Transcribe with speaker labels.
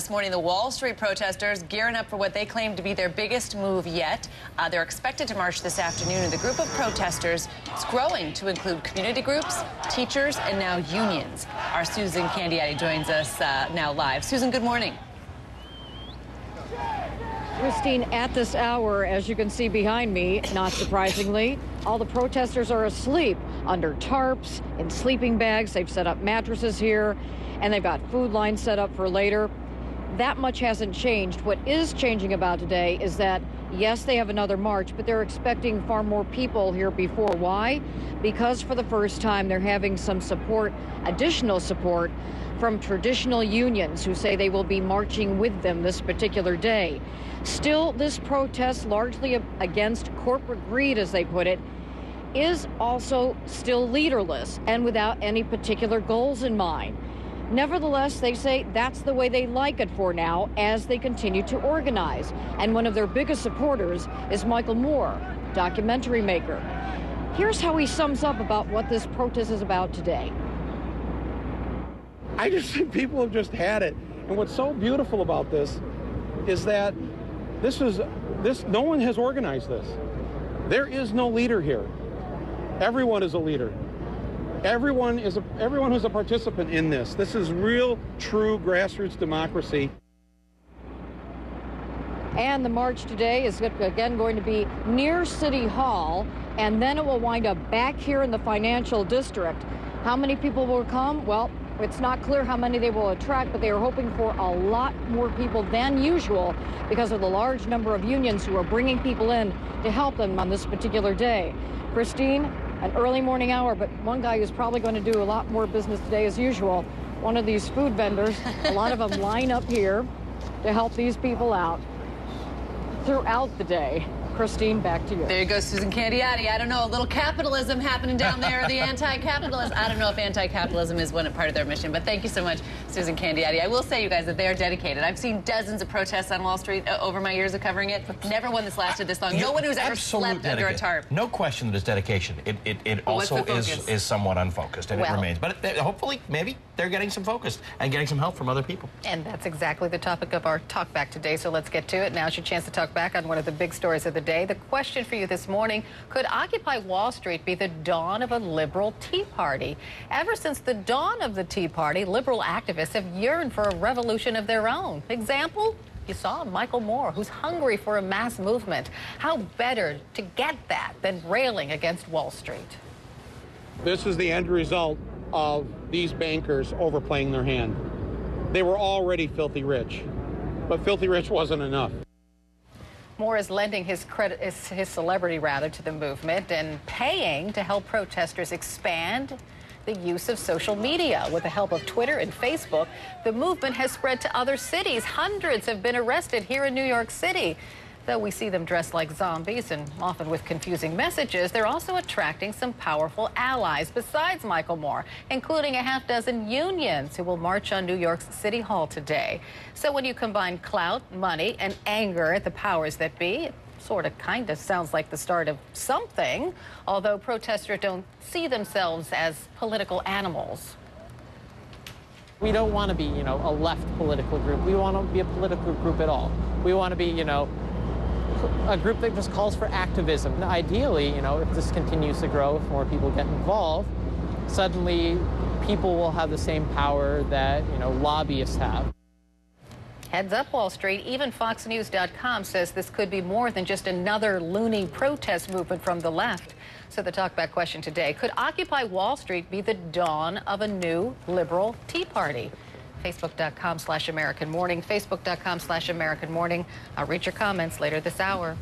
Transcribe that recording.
Speaker 1: this morning. The Wall Street protesters gearing up for what they claim to be their biggest move yet. They're expected to march this afternoon, and the group of protesters is growing to include community groups, teachers, and now unions. Our Susan Candiati joins us now live. Susan, good morning.
Speaker 2: Christine, at this hour, as you can see behind me, not surprisingly, all the protesters are asleep under tarps, in sleeping bags. They've set up mattresses here, and they've got food lines set up for later. That much hasn't changed. What is changing about today is that, yes, they have another march, but they're expecting far more people here before. Why? Because for the first time, they're having some support, additional support, from traditional unions who say they will be marching with them this particular day. Still, this protest, largely against corporate greed, as they put it, is also still leaderless and without any particular goals in mind. Nevertheless, they say that's the way they like it for now as they continue to organize. And one of their biggest supporters is Michael Moore, documentary maker. Here's how he sums up about what this protest is about today.
Speaker 3: I just think people have just had it. And what's so beautiful about this is that no one has organized this. There is no leader here. Everyone is a leader. Everyone who's a participant in this. This is real, true grassroots democracy.
Speaker 2: And the march today is again going to be near City Hall, and then it will wind up back here in the financial district. How many people will come? Well, it's not clear how many they will attract, but they are hoping for a lot more people than usual because of the large number of unions who are bringing people in to help them on this particular day. Christine, an early morning hour, but one guy who's probably going to do a lot more business today as usual, one of these food vendors. A lot of them line up here to help these people out throughout the day. Christine, back to you.
Speaker 1: There you go, Susan Candiati. I don't know, a little capitalism happening down there, the anti-capitalist. I don't know if anti-capitalism is one part of their mission, but thank you so much, Susan Candiati. I will say, you guys, that they are dedicated. I've seen dozens of protests on Wall Street over my years of covering it. Never one that's lasted this long. No one who's ever slept under a tarp.
Speaker 4: No question that it's dedication. It also is somewhat unfocused, and it remains. But hopefully, maybe they're getting some focus and getting some help from other people.
Speaker 5: And that's exactly the topic of our talk back today, so let's get to it. Now's your chance to talk back on one of the big stories of the day. The question for you this morning: could Occupy Wall Street be the dawn of a liberal Tea Party? Ever since the dawn of the Tea Party, liberal activists have yearned for a revolution of their own. Example? You saw Michael Moore, who's hungry for a mass movement. How better to get that than railing against Wall Street?
Speaker 3: This is the end result of these bankers overplaying their hand. They were already filthy rich, but filthy rich wasn't enough.
Speaker 5: Moore is lending his celebrity to the movement and paying to help protesters expand the use of social media. With the help of Twitter and Facebook, the movement has spread to other cities. Hundreds have been arrested here in New York City. Though we see them dressed like zombies and often with confusing messages, they're also attracting some powerful allies besides Michael Moore, including a half dozen unions who will march on New York's City Hall today. So when you combine clout, money, and anger at the powers that be, it sort of kind of sounds like the start of something, although protesters don't see themselves as political animals.
Speaker 6: We don't want to be, a left political group. We want to be a political group at all. We want to be, a group that just calls for activism. Ideally, if this continues to grow, if more people get involved, suddenly people will have the same power that, lobbyists have.
Speaker 5: Heads up, Wall Street. Even FoxNews.com says this could be more than just another loony protest movement from the left. So the talkback question today: could Occupy Wall Street be the dawn of a new liberal Tea Party? Facebook.com/American Morning, Facebook.com/American Morning. I'll read your comments later this hour.